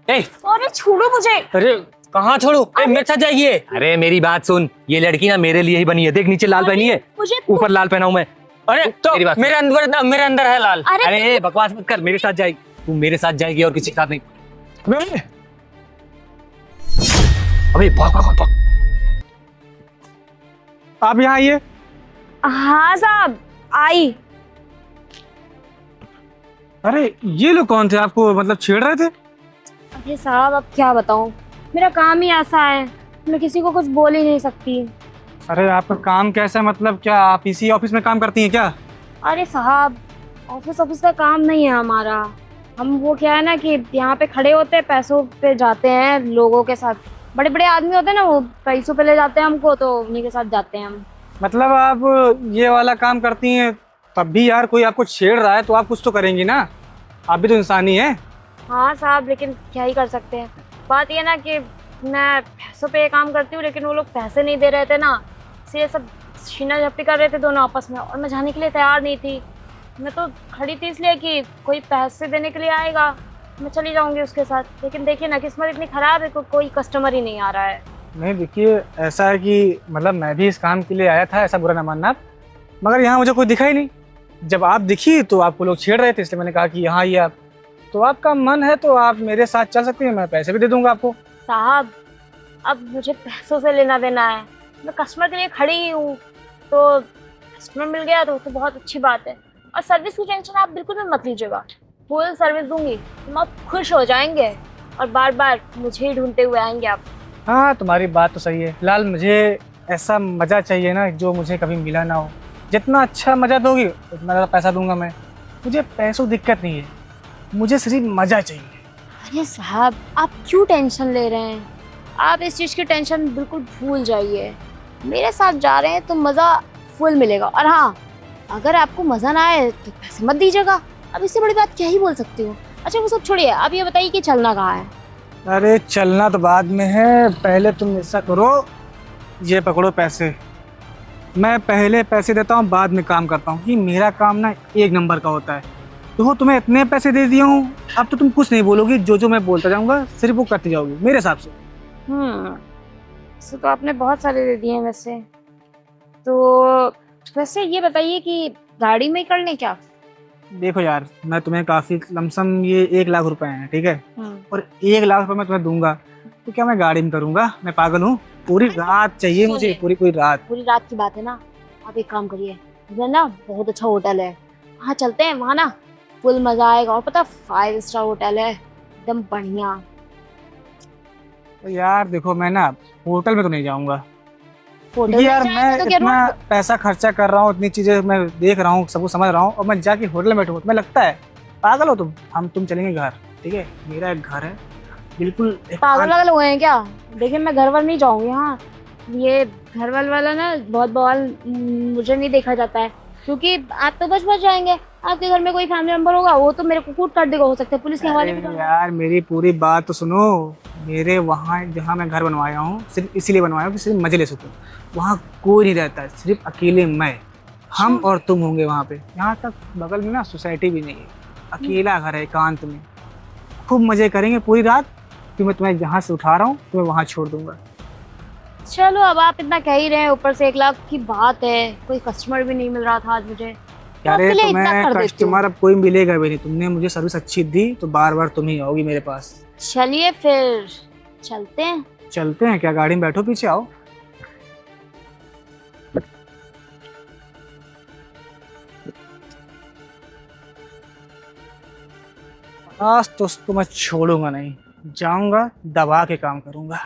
अरे छोड़ो मुझे। अरे कहाँ छोड़ू? मेरे साथ जाएगी ये। अरे मेरी बात सुन, ये लड़की ना मेरे लिए ही बनी है। देख नीचे लाल पहनी है, ऊपर लाल पहना हूं मैं। अरे तो मेरे अंदर है लाल। अरे बकवास मत कर, मेरे साथ जाएगी तू, मेरे साथ जाएगी और किसी के साथ नहीं। अबे भाग भाग भाग। आप यहाँ आइए। हाँ साहब आई। अरे ये लोग कौन थे? आपको मतलब छेड़ रहे थे? अरे साहब अब क्या बताऊं, मेरा काम ही ऐसा है, मैं किसी को कुछ बोल ही नहीं सकती। अरे आपका काम कैसा है? मतलब क्या आप इसी ऑफिस में काम करती हैं क्या? अरे साहब ऑफिस का काम नहीं है हमारा। हम वो क्या है ना कि यहाँ पे खड़े होते हैं, पैसों पे जाते हैं लोगों के साथ। बड़े बड़े आदमी होते हैं ना, वो पैसों पे ले जाते हैं हमको, तो उन्हीं के साथ जाते हैं हम। मतलब आप ये वाला काम करती हैं, तब भी यार कोई आपको छेड़ रहा है तो आप कुछ तो करेंगी ना, आप भी तो इंसान ही हैं। हाँ साहब लेकिन क्या ही कर सकते हैं। बात ये ना कि मैं पैसों पे ये काम करती हूँ, लेकिन वो लोग पैसे नहीं दे रहे थे ना, इसलिए सब छीना झपटी कर रहे थे दोनों आपस में, और मैं जाने के लिए तैयार नहीं थी। मैं तो खड़ी थी इसलिए कि कोई पैसे देने के लिए आएगा, मैं चली जाऊंगी उसके साथ। लेकिन देखिए ना, किस्मत इतनी खराब है, कोई कस्टमर ही नहीं आ रहा है। नहीं देखिए, ऐसा है कि मतलब मैं भी इस काम के लिए आया था, ऐसा बुरा ना मानना आप, मगर यहाँ मुझे कोई दिखा ही नहीं। जब आप दिखी तो आपको लोग छेड़ रहे थे, इसलिए मैंने कहा कि यहाँ आइए आप। तो आपका मन है तो आप मेरे साथ चल सकती हैं, मैं पैसे भी दे दूंगा आपको। साहब अब मुझे पैसों से लेना देना है, मैं कस्टमर के लिए खड़ी ही हूँ, तो कस्टमर मिल गया तो बहुत अच्छी बात है। और सर्विस की टेंशन आप बिल्कुल भी मत लीजिएगा, फुल सर्विस दूंगी, तुम आप खुश हो जाएंगे और बार बार मुझे ही ढूंढते हुए आएंगे आप। हाँ तुम्हारी बात तो सही है। फिलहाल मुझे ऐसा मज़ा चाहिए ना जो मुझे कभी मिला ना हो। जितना अच्छा मज़ा दोगी उतना ज़्यादा पैसा दूंगा मैं। मुझे पैसों दिक्कत नहीं है, मुझे सिर्फ मज़ा चाहिए। अरे साहब आप क्यों टेंशन ले रहे हैं? आप इस चीज़ की टेंशन बिल्कुल भूल जाइए। मेरे साथ जा रहे हैं तो मज़ा फुल मिलेगा। और हाँ, अगर आपको मज़ा ना आए तो पैसे मत दीजिएगा। अब इससे बड़ी बात क्या ही बोल सकती हूँ। अच्छा वो सब छोड़िए, आप ये बताइए कि चलना कहाँ है? अरे चलना तो बाद में है, पहले तुम ऐसा करो, ये पकड़ो पैसे। मैं पहले पैसे देता हूँ, बाद में काम करता हूँ, कि मेरा काम ना एक नंबर का होता है। तो तुम्हें इतने पैसे दे दिए हूँ, अब तो तुम कुछ नहीं बोलोगी, जो मैं बोलता जाऊँगा सिर्फ वो करती जाओगी मेरे हिसाब से। वैसे तो आपने बहुत सारे दे दिए हैं वैसे। तो वैसे ये बताइए कि गाड़ी में ही कर लें क्या? देखो यार, मैं तुम्हें काफ़ी लमसम ये 1 लाख रुपए हैं, ठीक है, और 1 लाख रुपए मैं तुम्हें दूंगा, तो क्या मैं गाड़ी में करूंगा? मैं पागल हूँ? पूरी रात चाहिए मुझे, पूरी रात। पूरी रात की बात है ना, आप एक काम करिए, इधर ना बहुत अच्छा होटल है, वहाँ चलते हैं, वहाँ ना फुल मजा आएगा। और पता 5 स्टार होटल है, एकदम बढ़िया। तो यार देखो, मैं ना होटल में तो नहीं जाऊंगा होटल यार, में मैं तो इतना पैसा खर्चा कर रहा हूँ, इतनी चीजें मैं देख रहा हूँ, सब कुछ समझ रहा हूँ, और मैं जाके होटल में बैठूँ? तुम्हें लगता है पागल हो तुम? तुम चलेंगे घर, ठीक है? मेरा एक घर है, बिल्कुल पागल हुए हैं क्या? देखिए मैं घर वाल नहीं जाऊंगी। हाँ ये घर वाला ना बहुत बवाल मुझे नहीं देखा जाता है, क्योंकि आप तो बच जाएंगे। आपके घर में कोई फैमिली मेंबर होगा, वो तो मेरे को कूट काट देगा, हो सकता है पुलिस के हवाले में। यार मेरी पूरी बात तो सुनो। मेरे वहाँ जहाँ मैं घर बनवाया हूँ, सिर्फ इसीलिए बनवाया हूँ कि सिर्फ मजे ले सकूँ। वहाँ कोई नहीं रहता है, सिर्फ अकेले मैं, हम और तुम होंगे वहाँ पे। यहाँ तक बगल में ना सोसाइटी भी नहीं है, अकेला घर है एकांत में। खूब मजे करेंगे पूरी रात, कि मैं तुम्हें जहाँ से उठा रहा हूँ तुम्हें वहाँ छोड़ दूंगा। चलो अब आप इतना कह ही रहे हैं, ऊपर से 1 लाख की बात है, कोई कस्टमर भी नहीं मिल रहा था आज मुझे। यार तुम्हें कस्टमर अब कोई मिलेगा भी नहीं, तुमने मुझे सर्विस अच्छी दी तो बार बार तुम ही आओगी मेरे पास। चलिए फिर चलते हैं। चलते हैं क्या? गाड़ी में बैठो, पीछे आओ। आज तो उसको मैं छोड़ूंगा नहीं, जाऊंगा दबा के काम करूंगा।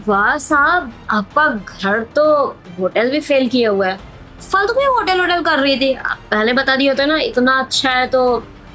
वाह साहब, आपका घर तो होटल भी फेल किया हुआ है। फालतू में होटल कर रही थी, आप पहले बता दिए होते ना, इतना अच्छा है तो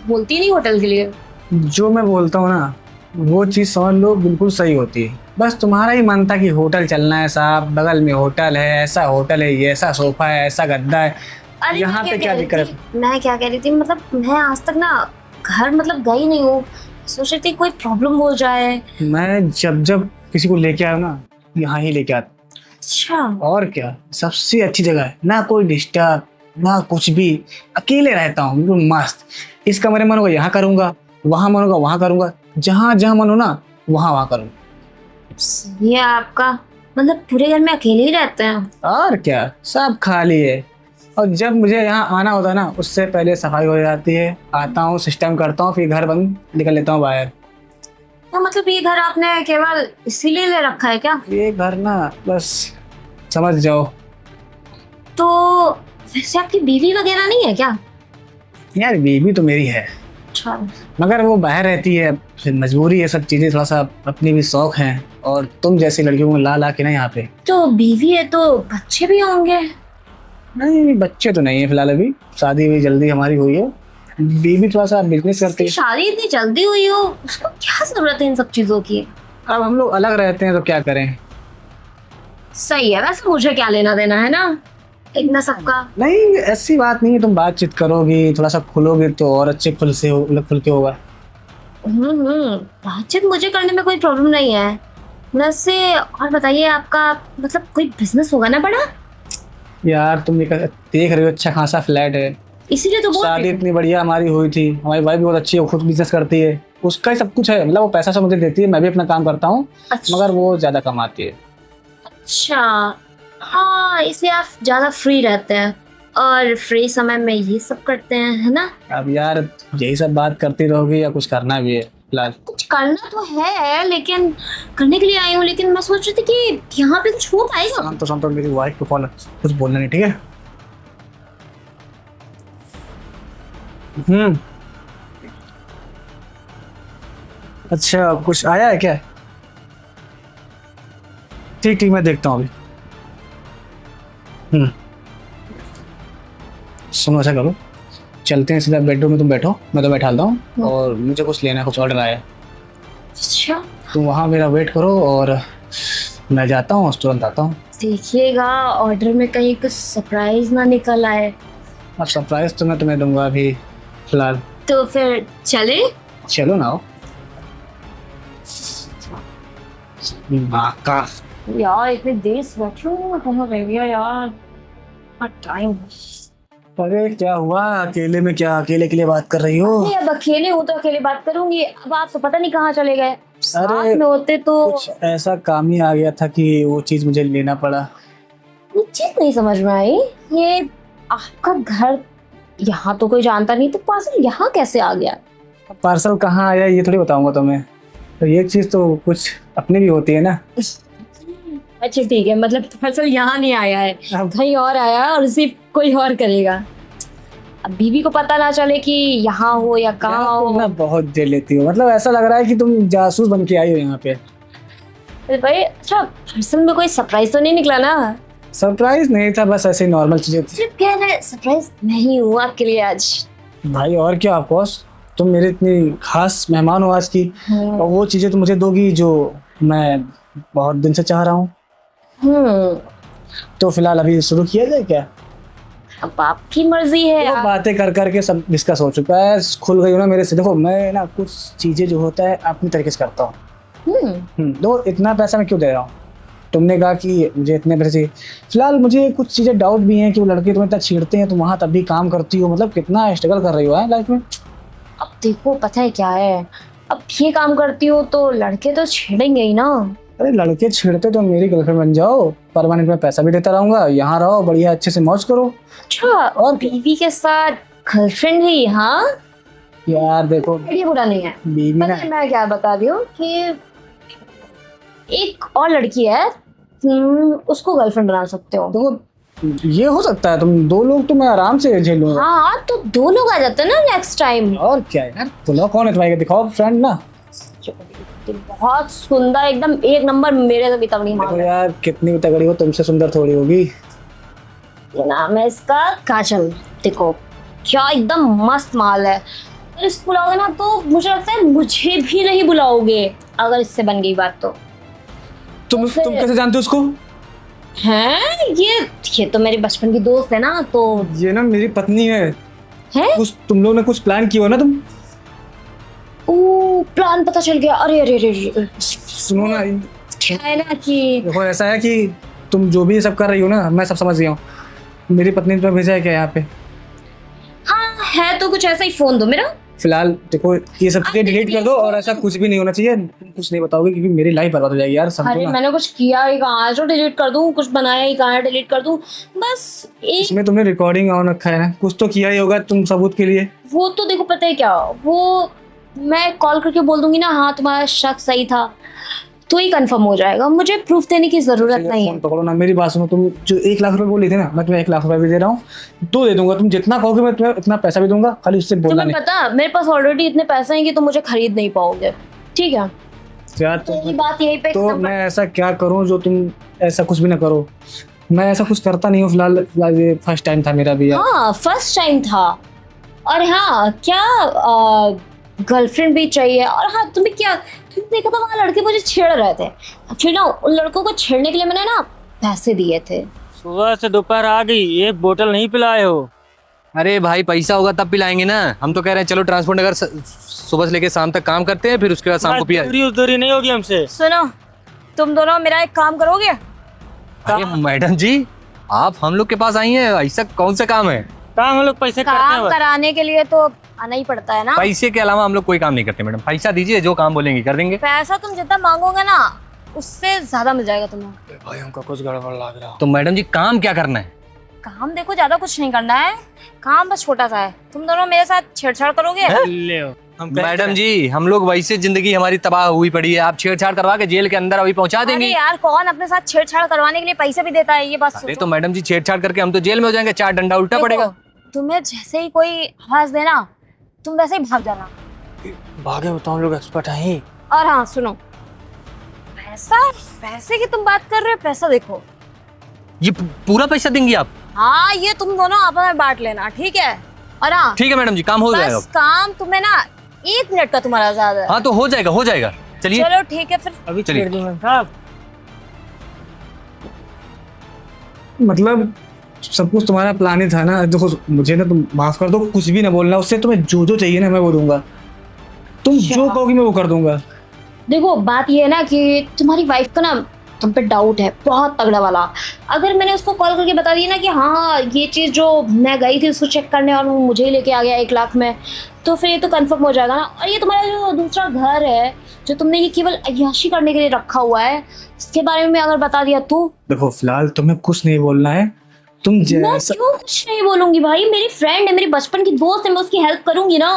बोलती नहीं होटल के लिए। जो मैं बोलता हूँ ना, वो चीज़ समझ लो बिल्कुल सही होती है। बस तुम्हारा ही मन था कि होटल चलना है साहब, बगल में होटल है, ऐसा होटल है, ये ऐसा सोफा है, ऐसा गद्दा है, अरे यहाँ पे क्या दिक्कत है? मैं क्या कह रही थी, मतलब मैं आज तक ना घर मतलब गई नहीं हूँ, सोच रही थी कोई प्रॉब्लम हो जाए। मैं जब जब किसी को लेके आया ना, यहाँ ही लेके आता। अच्छा। और क्या, सबसे अच्छी जगह है, ना कोई डिस्टर्ब ना कुछ भी, अकेले रहता हूँ बिल्कुल मस्त। इस कमरे मन होगा यहाँ करूँगा, वहाँ मन होगा वहाँ करूँगा, जहाँ जहाँ मन हो ना वहाँ करूँगा। सही है आपका, मतलब पूरे घर में अकेले ही रहते हैं। और क्या, सब खाली है। और जब मुझे यहाँ आना होता है ना, उससे पहले सफाई हो जाती है, आता हूँ सिस्टम करता हूँ, फिर घर बंद निकल लेता हूँ बाहर। तो मतलब ये घर आपने केवल इसीलिए ले रखा है क्या? ये घर ना बस समझ जाओ। तो वैसे आपकी बीवी वगैरह नहीं है क्या? यार बीवी तो मेरी है, अच्छा। मगर वो बाहर रहती है, फिर मजबूरी है, सब चीज़ें थोड़ा सा अपनी भी शौक हैं। और तुम जैसी लड़कियों को ला ला के ना यहाँ पे। तो बीवी है तो बच्चे भी होंगे? नहीं बच्चे तो नहीं है फिलहाल, अभी शादी हुई जल्दी हमारी हुई है। बीवी थोड़ा सा बिजनेस करती है। शादी इतनी जल्दी हुई हो, उसको क्या जरूरत है इन सब चीजों की? अब हम लोग अलग रहते हैं तो क्या करें। सही है, वैसे मुझे क्या लेना देना है ना इतना सबका। नहीं ऐसी बात नहीं है, तुम बातचीत करोगी थोड़ा सा खुलोगे तो और अच्छे खुल के होगा। बातचीत मुझे करने में कोई प्रॉब्लम नहीं है। वैसे और बताइए, आपका मतलब कोई बिजनेस होगा ना बड़ा? यार तुम देख रहे हो, अच्छा खासा फ्लैट है, इसीलिए तो बोल शादी रही हूँ। इतनी बढ़िया हमारी हुई थी, हमारी वाइफ भी बहुत अच्छी है, खुद बिजनेस करती है, उसका ही सब कुछ है। मतलब वो पैसा सब मुझे देती है, मैं भी अपना काम करता हूँ, अच्छा। मगर वो ज्यादा कमाती है। अच्छा, हाँ, इसलिए आप ज्यादा फ्री रहते हैं और फ्री समय में ये सब करते हैं, है ना? अब यार यही सब बात करती रहोगी या कुछ करना भी है फिलहाल? कुछ करना तो है, लेकिन करने के लिए आई हूँ, लेकिन मैं सोच रही थी कि यहाँ पे कुछ हो पाएगा। शांत तो मेरी वाइफ को फॉलो, कुछ बोलना नहीं, ठीक है? अच्छा कुछ आया है क्या? ठीक ठीक मैं देखता हूँ अभी। सुनो ऐसा करो, चलते हैं सीधा बेडरूम में, तुम बैठो, मैं तो बैठाता हूँ, और मुझे कुछ लेना है, कुछ ऑर्डर आया है। अच्छा, तुम वहाँ मेरा वेट करो और मैं जाता हूँ, तुरंत आता हूँ। देखिएगा ऑर्डर में कहीं कुछ सरप्राइज ना निकल आए। और सरप्राइज तो मैं तुम्हें दूंगा अभी फिलहाल। तो फिर चले? चलो ना। का यार इतनी देर से बैठी हूँ, कहाँ रह गया यार टाइम। अरे क्या हुआ, अकेले में क्या अकेले के लिए बात कर रही हो? अब अकेले हूँ तो अकेले बात करूंगी, अब आप तो पता नहीं कहाँ चले गए। साथ में होते तो कुछ ऐसा काम ही आ गया था कि वो चीज मुझे लेना पड़ा। ये चीज नहीं समझ में आई, ये आपका घर यहाँ तो कोई जानता नहीं, तो पार्सल यहाँ कैसे आ गया? पार्सल कहाँ आया ये थोड़ी बताऊंगा तुम्हें, तो ये चीज तो कुछ अपनी भी होती है ना। अच्छा ठीक है, मतलब पार्सल यहाँ नहीं आया है, कहीं और आया है और रिसीव कोई और करेगा। अब बीवी को पता ना चले कि यहाँ हो या कहाँ हो। ना बहुत देर लेती हो, मतलब ऐसा लग रहा है कि तुम जासूस बन के आई हो यहाँ पे। भाई अच्छा, पार्सल में कोई सरप्राइज तो नहीं निकला ना? सरप्राइज नहीं था, बस ऐसे नॉर्मल चीजें थी। सिर्फ कह रहे सरप्राइज नहीं हुआ आपके लिए आज। भाई और क्या, ऑफ कोर्स तुम मेरे इतनी खास मेहमान हो आज की, और वो चीजें तो मुझे दोगी जो मैं बहुत दिन से चाह रहा हूँ। तो फिलहाल अभी शुरू किया जाए क्या? अब आपकी मर्जी है। तो बातें कर करके सब डिस्कस हो चुका है, खुल गई हो ना मेरे से। देखो मैं ना कुछ चीजें जो होता है अपनी तरीके से करता हूँ। तो इतना पैसा मैं क्यों दे रहा हूँ? तुमने कहा कि मुझे इतने पैसे चाहिए। फिलहाल मुझे कुछ चीजें डाउट भी हैं कि वो लड़के तुम्हें इतना छेड़ते हैं, तुम वहाँ तब भी काम करती हो, मतलब कितना स्ट्रगल कर रही हो लाइफ में। अब देखो पता है क्या है, अब ये काम करती हो तो लड़के तो छेड़ेंगे ही ना। अरे लड़के छेड़ते तो मेरी गर्लफ्रेंड बन जाओ, परमानेंट में पैसा भी देता रहूंगा, यहाँ रहो बढ़िया अच्छे से मौज करो। अच्छा, और बीवी के साथ गर्लफ्रेंड है? हाँ यार देखो ये बुरा नहीं है। बीवी ना, मैं क्या बता रही हूँ कि एक और लड़की है, उसको गर्लफ्रेंड बना सकते हो। देखो ये हो सकता है, तुम दो लोग तो मैं आराम से झेल लूंगा। हाँ तो दो लोग आ जाते हैं ना नेक्स्ट टाइम। और क्या यार, बुलाओ कौन है तुम्हारे, दिखाओ फ्रेंड ना। बहुत सुंदर एकदम एक नंबर, मेरे तो भी तगड़ी माल है। यार कितनी तगड़ी हो, तुमसे सुंदर थोड़ी होगी। ये नाम है इसका काजल। देखो क्या एकदम मस्त माल है। अगर इसको बुलाओगे ना तो मुझे लगता है मुझे भी नहीं बुलाओगे अगर इससे बन गई बात तो। तुम कैसे जानते हो उसको? हैं ये तो मेरी बचपन की दोस्त है ना, तो ये ना मेरी पत्नी है। है कुछ तुम लोग ने कुछ प्लान किया हो ना तुम। ओ प्लान पता चल गया। अरे अरे अरे सुनो ना, है ना कि देखो ऐसा है कि तुम जो भी ये सब कर रही हो ना, मैं सब समझ गया हूँ। मेरी पत्नी ने तुम्हें भेजा है क्या यहाँ पे? हाँ है तो कुछ ऐसा ही, फोन दो मेरा। फिलहाल देखो ये सब चीजें डिलीट कर दो, और ऐसा कुछ भी नहीं होना चाहिए। तुम कुछ नहीं बताओगे क्योंकि मेरी लाइफ बर्बाद हो जाएगी यार, समझो अरे ना। मैंने कुछ किया ही कहाँ है जो डिलीट कर दूँ, कुछ बनाया ही कहाँ है डिलीट कर दूँ। बस एक इसमें तुमने रिकॉर्डिंग ऑन रखा है ना, कुछ तो किया ही होगा तुम सबूत के लिए। वो तो देखो पता है क्या, वो मैं कॉल करके बोल दूंगी ना हाँ तुम्हारा शक सही था, तो ही कंफर्म हो जाएगा, मुझे प्रूफ देने की जरूरत नहीं फोन है। पकड़ो ना, मेरी बात सुनो। तुम जो 1 लाख रुपए बोली थी ना, मैं तुम्हें 1 लाख रुपए भी दे रहा हूँ, 2 दे दूंगा। तुम जितना कहोगे मैं तुम्हें उतना पैसा भी दूंगा, खाली उससे बोलना तुम्हें नहीं। पता मेरे पास ऑलरेडी इतने पैसे हैं कि तुम मुझे खरीद नहीं पाओगे, ठीक है? यार तो ये बात यहीं पे तो खत्म मैं ऐसा क्या करूं जो तुम ऐसा कुछ भी ना करो? मैं ऐसा कुछ करता नहीं हूँ। फिलहाल ये फर्स्ट टाइम था मेरा भी यार। हाँ फर्स्ट टाइम था। और हाँ क्या गर्लफ्रेंड भी चाहिए। और हाँ तुम्हें क्या, तुमने देखा था वहाँ लड़के मुझे छेड़ रहे थे, फिर ना उन लड़कों को छेड़ने के लिए मैंने ना पैसे दिए थे। सुबह से दोपहर आ गई, एक बोतल नहीं पिलाए हो। अरे भाई पैसा होगा तब पिलाएंगे ना। हम तो कह रहे हैं चलो ट्रांसपोर्ट नगर सुबह से लेके शाम तक काम करते हैं, फिर उसके बाद शाम को पिया। दूरी नहीं होगी हमसे। सुनो तुम दोनों मेरा एक काम करोगे? अरे मैडम जी, आप हम लोग के पास आई हैं, ऐसा कौन सा काम है? काम हम लोग पैसे करते काम हैं। कराने के लिए तो आना ही पड़ता है ना। पैसे के अलावा हम लोग कोई काम नहीं करते मैडम। पैसा दीजिए, जो काम बोलेंगे कर देंगे। पैसा तुम जितना मांगोगे ना उससे ज्यादा मिल जाएगा तुम्हें। भाई हमको कुछ गड़बड़ लग रहा। तो मैडम जी काम क्या करना है? काम देखो ज्यादा कुछ नहीं करना है, काम बस छोटा सा है। तुम दोनों मेरे साथ छेड़छाड़ करोगे? ले हम मैडम जी हम लोग वैसे जिंदगी हमारी तबाह हुई पड़ी है, आप छेड़छाड़ करवा के जेल के अंदर अभी पहुंचा अरे देंगे। यार कौन अपने साथ छेड़छाड़ करवाने के लिए पैसे भी देता है, ये बात अरे सोचो। तो मैडम जी छेड़छाड़ करके हम तो जेल में हो जाएंगे, 4 डंडा उल्टा देखो, पड़ेगा। तुम्हें जैसे ही कोई आवाज देना तुम वैसे ही भाग जाना। भागे बताओ, हम लोग एक्सपर्ट हैं। और हाँ सुनो, पैसे की तुम बात कर रहे हो, पैसा देखो। ये पूरा पैसा देंगी आप? हाँ ये तुम दोनों आपस में बांट लेना, ठीक है? और हाँ ठीक है मैडम जी, काम हो जाएगा। बस काम तुम्हें ना 1 मिनट का तुम्हारा ज्यादा है। हाँ तो हो जाएगा, हो जाएगा। चलिए चलो ठीक है फिर। अभी चलिए। छेड़ दूंगा साहब। मतलब सब कुछ तुम्हारा प्लान ही था ना। देखो मुझे ना तुम माफ कर दो, कुछ भी ना बोलना। उससे तुम्हें जो जो चाहिए ना मैं वो दूंगा। तुम जो कहोगी मैं वो कर दूंगा। देखो बात ये है ना कि तुम्हारी वाइफ का ना तुम पे डाउट है बहुत तगड़ा वाला। अगर मैंने उसको कॉल करके बता दिया ना कि हाँ ये चीज़ जो मैं गई थी उसको चेक करने और वो मुझे ही लेके आ गया 1 लाख में, तो फिर ये तो कंफर्म हो जाएगा ना। और ये तुम्हारा जो दूसरा घर है जो तुमने ये केवल अय्याशी करने के लिए रखा हुआ है, इसके बारे में अगर बता दिया तो? देखो फिलहाल तुम्हें कुछ नहीं बोलना है। तुम मैं जैसा क्यों कुछ नहीं बोलूंगी भाई, मेरी फ्रेंड है, मेरी बचपन की दोस्त है, मैं उसकी हेल्प करूंगी ना।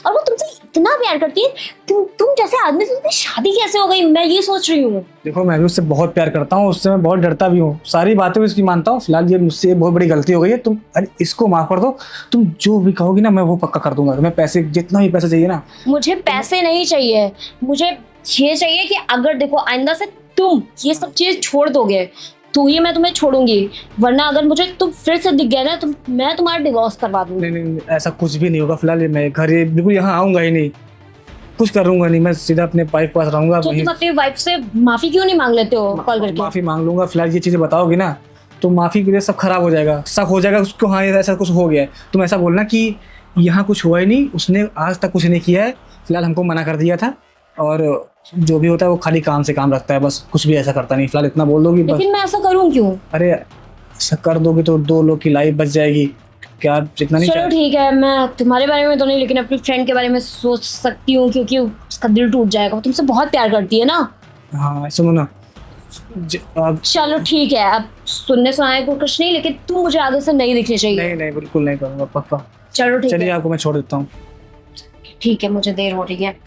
और वो तुमसे इतना प्यार करती है, तुम जैसे आदमी से उसकी शादी कैसे हो गई, मैं ये सोच रही हूँ। देखो मैं भी उससे बहुत प्यार करता हूँ, उससे मैं बहुत डरता भी हूँ, सारी बातें भी उसकी मानता हूँ। फिलहाल ये मुझसे बहुत बड़ी गलती हो गई है। तुम अरे इसको माफ कर दो। तुम जो भी कहोगी ना मैं वो पक्का कर दूंगा। मैं पैसे जितना भी पैसा चाहिए ना। मुझे पैसे नहीं चाहिए, मुझे ये चाहिए कि अगर देखो आइंदा से तुम ये सब चीज छोड़ दोगे तो ही मैं तुम्हें छोड़ूंगी, वरना अगर मुझे तुम फिर से दिख गया ना तो मैं तुम्हारा डिवोर्स करवा दूंगी। नहीं ऐसा कुछ भी नहीं होगा। फिलहाल ये मैं घर बिल्कुल यहाँ आऊंगा ही नहीं, कुछ करूंगा नहीं। मैं सीधा अपने वाइफ के पास रहूंगा। तो तुम अपनी वाइफ से माफी क्यों नहीं मांग लेते हो कॉल करके? माफी मांग लूंगा। फिलहाल ये चीजें बताओगी ना तो माफी के लिए सब खराब हो जाएगा, शक हो जाएगा उसको। हाँ ये ऐसा कुछ हो गया है। तुम ऐसा बोलना कि यहाँ कुछ हुआ ही नहीं, उसने आज तक कुछ नहीं किया है। फिलहाल हमको मना कर दिया था, और जो भी होता है वो खाली काम से काम रखता है, बस कुछ भी ऐसा करता नहीं। फिलहाल इतना बोल दोगी बस। लेकिन मैं ऐसा करूँ क्यों? अरे ऐसा कर दोगे तो 2 लोग की लाइफ बच जाएगी। क्या जितना नहीं चलो ठीक है, मैं तुम्हारे बारे में तो नहीं लेकिन अपनी फ्रेंड के बारे में सोच सकती हूँ, क्योंकि उसका दिल टूट जाएगा, वो तुमसे बहुत प्यार करती है ना। हाँ सुनो ना अब चलो ठीक है, अब सुनने सुनाने को कुछ नहीं, लेकिन तुम मुझे आगे से नहीं दिखनी चाहिए। नहीं बिल्कुल नहीं करूँगा, पक्का। चलो ठीक चलिए है, आपको मैं छोड़ देता हूँ। ठीक है, मुझे देर हो रही है।